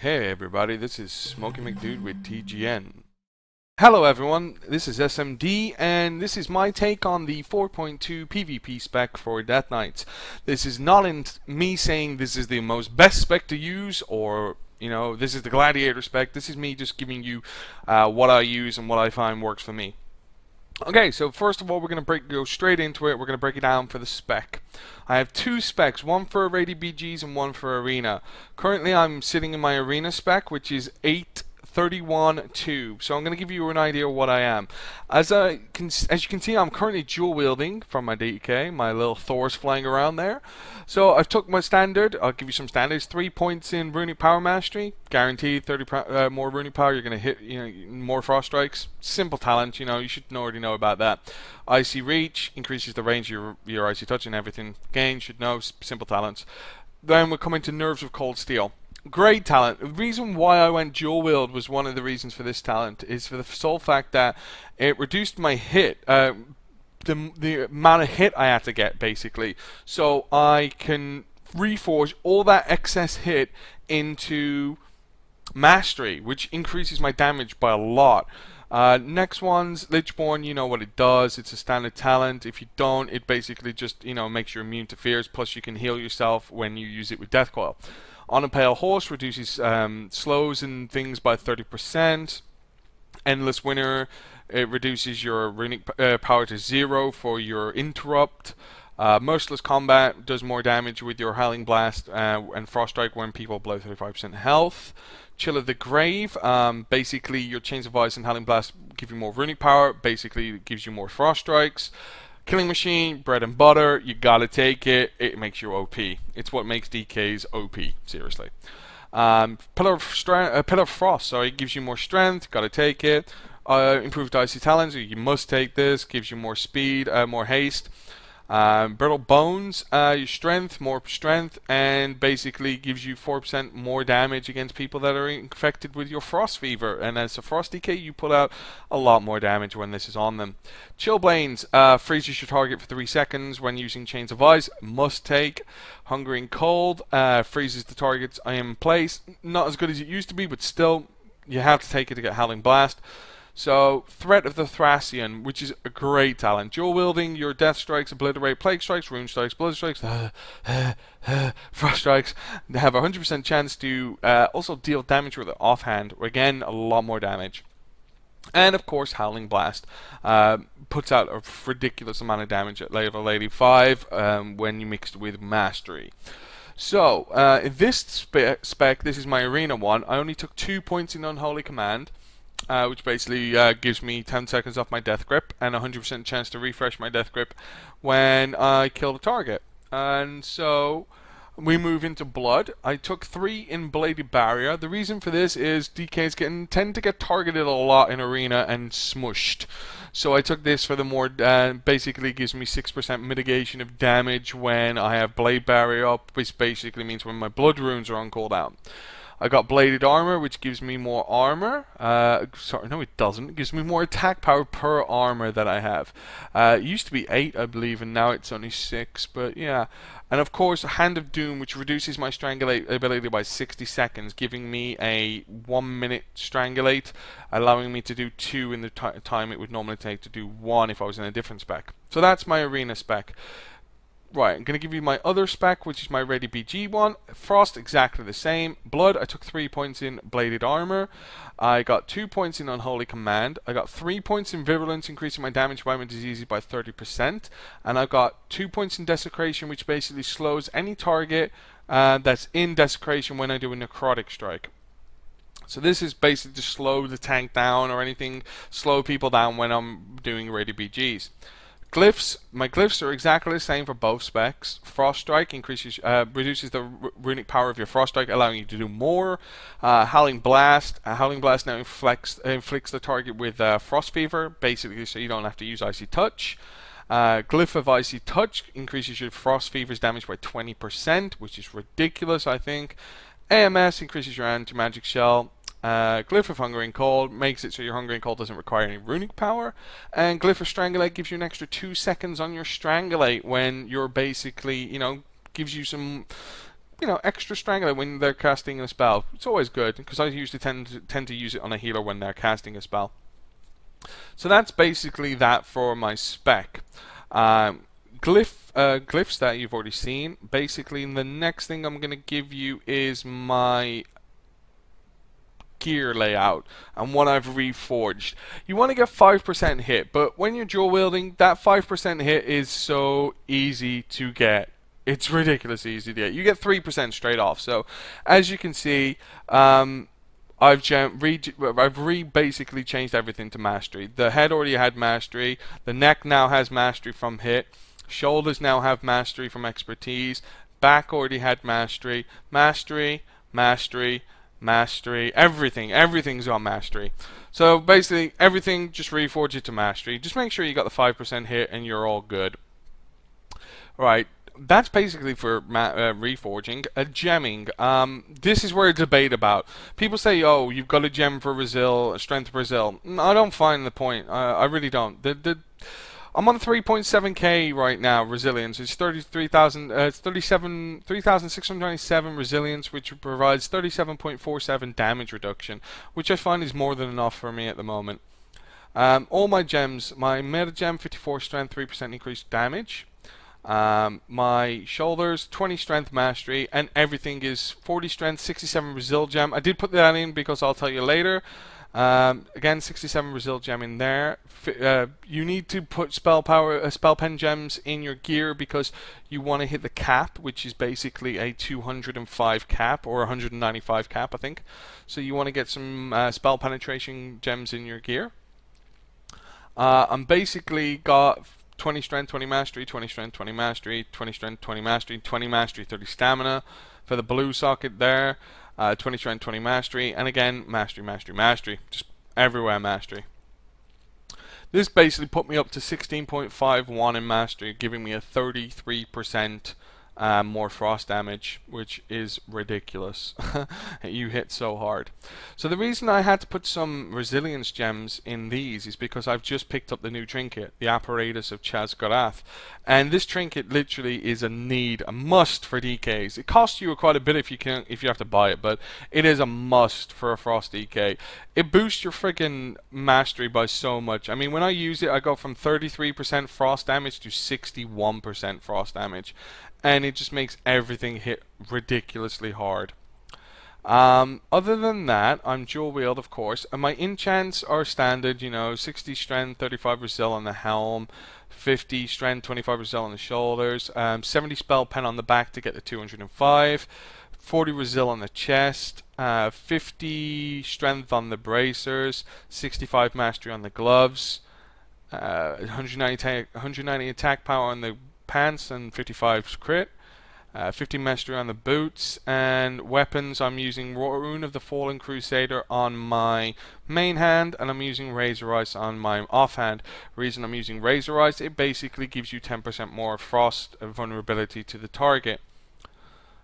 Hey everybody, this is Smokey McDude with TGN. Hello everyone, this is SMD and this is my take on the 4.2 PvP spec for Death Knights. This is not me saying this is the most best spec to use or this is the Gladiator spec. This is me just giving you what I use and what I find works for me. Okay, so first of all, we're going to go straight into it. We're going to break it down for the spec. I have two specs, one for Rated BGs and one for Arena. Currently, I'm sitting in my Arena spec, which is 831-2. So I'm going to give you an idea of what I am. As you can see, I'm currently dual wielding from my DK. My little Thor's flying around there. So I've took my standard. I'll give you some standards. 3 points in Runic Power Mastery, guaranteed 30 more Runic Power. You're going to hit more Frost Strikes. Simple talent. You should already know about that. Icy Reach increases the range of your Icy Touch and everything. Again, should know. Simple talents. Then we're coming to Nerves of Cold Steel. Great talent. The reason why I went dual wield was one of the reasons for this talent is for the sole fact that it reduced my hit. The amount of hit I had to get, basically, so I can reforge all that excess hit into mastery, which increases my damage by a lot. Next one's Lichborn. You know what it does. It's a standard talent. If you don't, it basically just makes you immune to fears, plus you can heal yourself when you use it with Death Coil. On a Pale Horse reduces slows and things by 30%. Endless Winter, it reduces your runic power to 0 for your interrupt. Merciless Combat does more damage with your Howling Blast and Frost Strike when people below 35% health. Chill of the Grave, basically your Chains of Ice and Howling Blast give you more runic power, basically it gives you more Frost Strikes. Killing Machine, bread and butter, you gotta take it, it makes you OP. It's what makes DKs OP, seriously. Pillar of Frost, sorry, gives you more strength, gotta take it. Improved Icy Talons, you must take this, gives you more speed, more haste. Brittle Bones, your strength, more strength, and basically gives you 4% more damage against people that are infected with your Frost Fever. And as a Frost DK, you put out a lot more damage when this is on them. Chillblains, freezes your target for 3 seconds when using Chains of Ice, must take. Hungering Cold, freezes the targets in place. Not as good as it used to be, but still, you have to take it to get Howling Blast. So, Threat of the Thracian, which is a great talent. Dual wielding, your Death Strikes obliterate Plague Strikes, Rune Strikes, Blood Strikes, Frost Strikes. They have a 100% chance to also deal damage with the offhand. Again, a lot more damage. And of course, Howling Blast puts out a ridiculous amount of damage at level 85 when you mix it with Mastery. So, in this spec, this is my Arena one. I only took 2 points in Unholy Command. Which basically gives me 10 seconds off my Death Grip and a 100% chance to refresh my Death Grip when I kill the target. And so we move into Blood. I took 3 in Bladed Barrier. The reason for this is DKs tend to get targeted a lot in Arena and smushed. So I took this for the more, basically gives me 6% mitigation of damage when I have Blade Barrier up, which basically means when my Blood Runes are on cooldown. I got Bladed Armor, which gives me more armor. Sorry, no it doesn't. It gives me more attack power per armor that I have. It used to be 8, I believe, and now it's only 6, but yeah. And of course, Hand of Doom, which reduces my Strangulate ability by 60 seconds, giving me a 1 minute Strangulate, allowing me to do 2 in the time it would normally take to do 1 if I was in a different spec. So that's my Arena spec. Right, I'm going to give you my other spec, which is my Ready BG one. Frost, exactly the same. Blood, I took 3 points in Bladed Armor. I got 2 points in Unholy Command. I got 3 points in Virulence, increasing my damage by my diseases by 30%. And I got 2 points in Desecration, which basically slows any target that's in Desecration when I do a Necrotic Strike. So this is basically to slow the tank down or anything, slow people down when I'm doing Ready BGs. Glyphs, my glyphs are exactly the same for both specs. Frost Strike reduces the runic power of your Frost Strike, allowing you to do more. Howling Blast, Howling Blast now inflicts the target with Frost Fever, basically so you don't have to use Icy Touch. Glyph of Icy Touch increases your Frost Fever's damage by 20%, which is ridiculous, I think. AMS increases your anti-magic shell. Glyph of Hungering Cold makes it so your Hungering Cold doesn't require any runic power, and Glyph of Strangulate gives you an extra 2 seconds on your Strangulate when you're basically, gives you some you know, extra strength when they're casting a spell. It's always good because I usually tend to use it on a healer when they're casting a spell. So that's basically that for my spec. Glyphs that you've already seen. Basically, the next thing I'm going to give you is my gear layout and what I've reforged. You want to get 5% hit, but when you're dual wielding, that 5% hit is so easy to get. It's ridiculously easy to get. You get 3% straight off. So, as you can see, I've basically changed everything to mastery. The head already had mastery. The neck now has mastery from hit. Shoulders now have mastery from expertise. Back already had mastery. Mastery, mastery, mastery. Everything's on mastery. So basically, everything, just reforge it to mastery. Just make sure you got the 5% hit and you're all good. Right. That's basically for reforging. Gemming. This is where a debate about. People say, oh, you've got a gem for Brazil, strength Brazil. I don't find the point. I really don't. I'm on 3.7k right now, resilience. It's 3,627 resilience, which provides 37.47 damage reduction, which I find is more than enough for me at the moment. All my gems, my meta gem, 54 strength, 3% increased damage. My shoulders, 20 strength mastery, and everything is 40 strength, 67 resil gem. I did put that in because I'll tell you later. Again, 67 resil gem in there. You need to put spell pen gems in your gear because you want to hit the cap, which is basically a 205 cap or 195 cap, I think. So you want to get some spell penetration gems in your gear. I'm basically got 20 strength, 20 mastery, 20 strength, 20 mastery, 20 strength, 20 mastery, 20 mastery, 30 stamina for the blue socket there. 20 strength, 20 mastery, and again, mastery, mastery, mastery. Just everywhere mastery. This basically put me up to 16.51 in mastery, giving me a 33% more frost damage, which is ridiculous. You hit so hard. So the reason I had to put some resilience gems in these is because I've just picked up the new trinket, the apparatus of Chazgarath, and this trinket literally is a must for DKs. It costs you quite a bit if you have to buy it, but it is a must for a frost DK. It boosts your freaking mastery by so much. I mean, when I use it, I go from 33% frost damage to 61% frost damage. And it just makes everything hit ridiculously hard. Other than that, I'm dual wield, of course, and my enchants are standard, you know, 60 strength, 35 resil on the helm, 50 strength, 25 resil on the shoulders, 70 spell pen on the back to get the 205, 40 resil on the chest, 50 strength on the bracers, 65 mastery on the gloves, 190 attack power on the pants and 55 crit, 50 mastery on the boots, and weapons I'm using Rune of the Fallen Crusader on my main hand, and I'm using Razor Ice on my offhand. Reason I'm using Razor Ice, it basically gives you 10% more frost vulnerability to the target.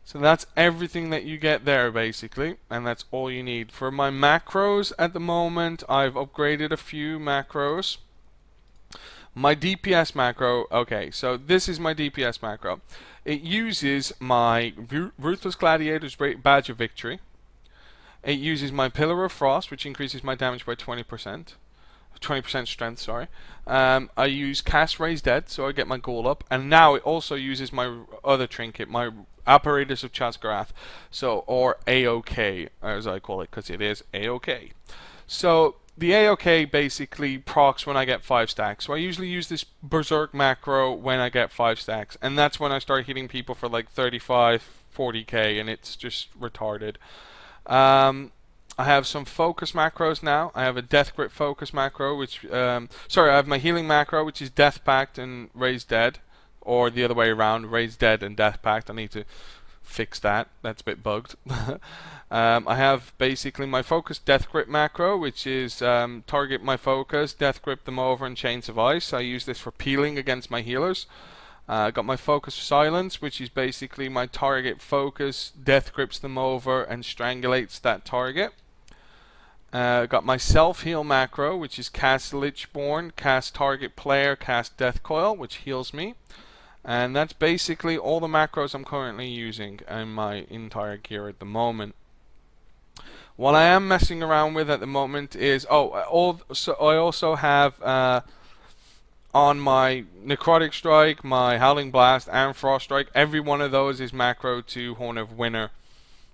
So that's everything that you get there basically, and that's all you need. For my macros at the moment, I've upgraded a few macros. My DPS macro, okay, so this is my DPS macro. It uses my Ruthless Gladiator's Badge of Victory. It uses my Pillar of Frost, which increases my damage by 20%. 20% strength, sorry. I use Cast Raise Dead, so I get my goal up. And now it also uses my other trinket, my Apparatus of Chazgarath, so, or AOK, as I call it, because it is AOK. So, the AOK basically procs when I get 5 stacks. So I usually use this Berserk macro when I get 5 stacks. And that's when I start hitting people for like 35, 40k, and it's just retarded. I have some focus macros now. I have a Death Grip focus macro, which... sorry, I have my healing macro, which is Death Pact and Raise Dead. Or the other way around, Raise Dead and Death Pact. I need to fix that. That's a bit bugged. I have basically my focus Death Grip macro, which is target my focus, Death Grip them over, and Chains of Ice. I use this for peeling against my healers. Got my focus Silence, which is basically my target focus, Death Grips them over, and strangulates that target. Got my self heal macro, which is cast Lichborn, cast target player, cast Death Coil, which heals me. And that's basically all the macros I'm currently using in my entire gear at the moment. What I am messing around with at the moment is, I also have on my Necrotic Strike, my Howling Blast, and Frost Strike, every one of those is macro to Horn of Winter.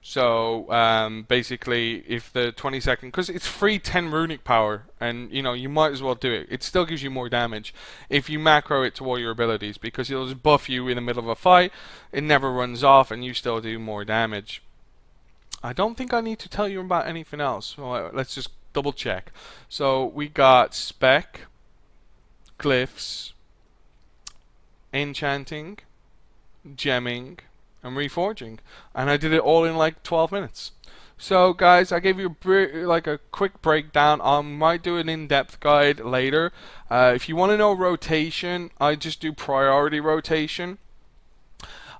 So basically, if the 20-second, because it's free 10 runic power, and you might as well do it. It still gives you more damage if you macro it to all your abilities, because it'll just buff you in the middle of a fight. It never runs off, and you still do more damage. I don't think I need to tell you about anything else. Well, let's just double check. So we got Spec, Glyphs, Enchanting, Gemming, and Reforging, and I did it all in like 12 minutes. So guys, I gave you a quick breakdown. I might do an in-depth guide later. If you want to know rotation, I just do priority rotation.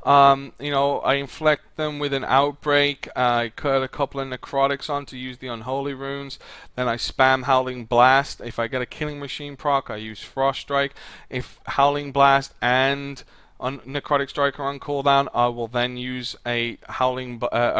I inflect them with an Outbreak. I cut a couple of Necrotics on to use the Unholy Runes. Then I spam Howling Blast. If I get a Killing Machine proc, I use Frost Strike. If Howling Blast and Necrotic Strike are on cooldown, I will then use a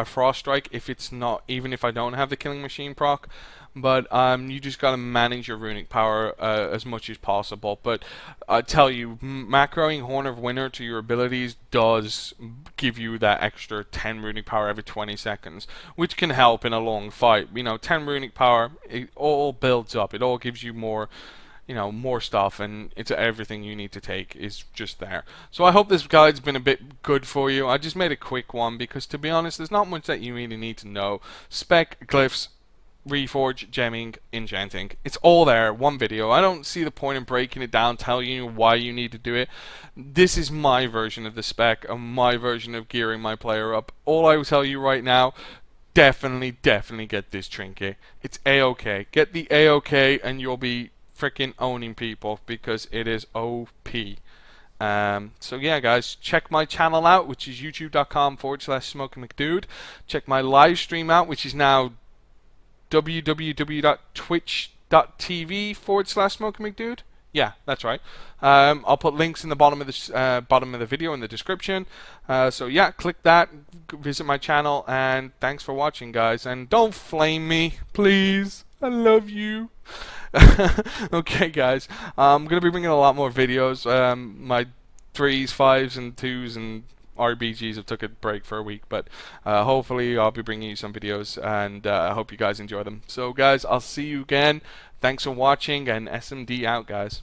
Frost Strike if it's not, even if I don't have the Killing Machine proc. But you just gotta manage your runic power as much as possible. But I tell you, macroing Horn of Winter to your abilities does give you that extra 10 runic power every 20 seconds, which can help in a long fight. 10 runic power, it all builds up. It all gives you more, more stuff, and it's everything you need to take is just there. So I hope this guide's been a bit good for you. I just made a quick one because, to be honest, there's not much that you really need to know. Spec, Glyphs, Reforge, Gemming, Enchanting. It's all there, one video. I don't see the point in breaking it down, telling you why you need to do it. This is my version of the spec, and my version of gearing my player up. All I will tell you right now, definitely get this trinket. It's A-OK. Get the A-OK and you'll be freaking owning people, because it is OP. So yeah, guys, check my channel out, which is youtube.com/SmokingMcDude. Check my live stream out, which is now www.twitch.tv/SmokingMcDude. Yeah, that's right. I'll put links in the bottom of the video in the description. So yeah, click that, visit my channel, and thanks for watching, guys. And don't flame me, please. I love you. Okay, guys. I'm gonna be bringing a lot more videos. My 3s, 5s, and 2s, and RBGs have took a break for a week, but hopefully I'll be bringing you some videos, and I hope you guys enjoy them. So guys, I'll see you again. Thanks for watching, and SMD out, guys.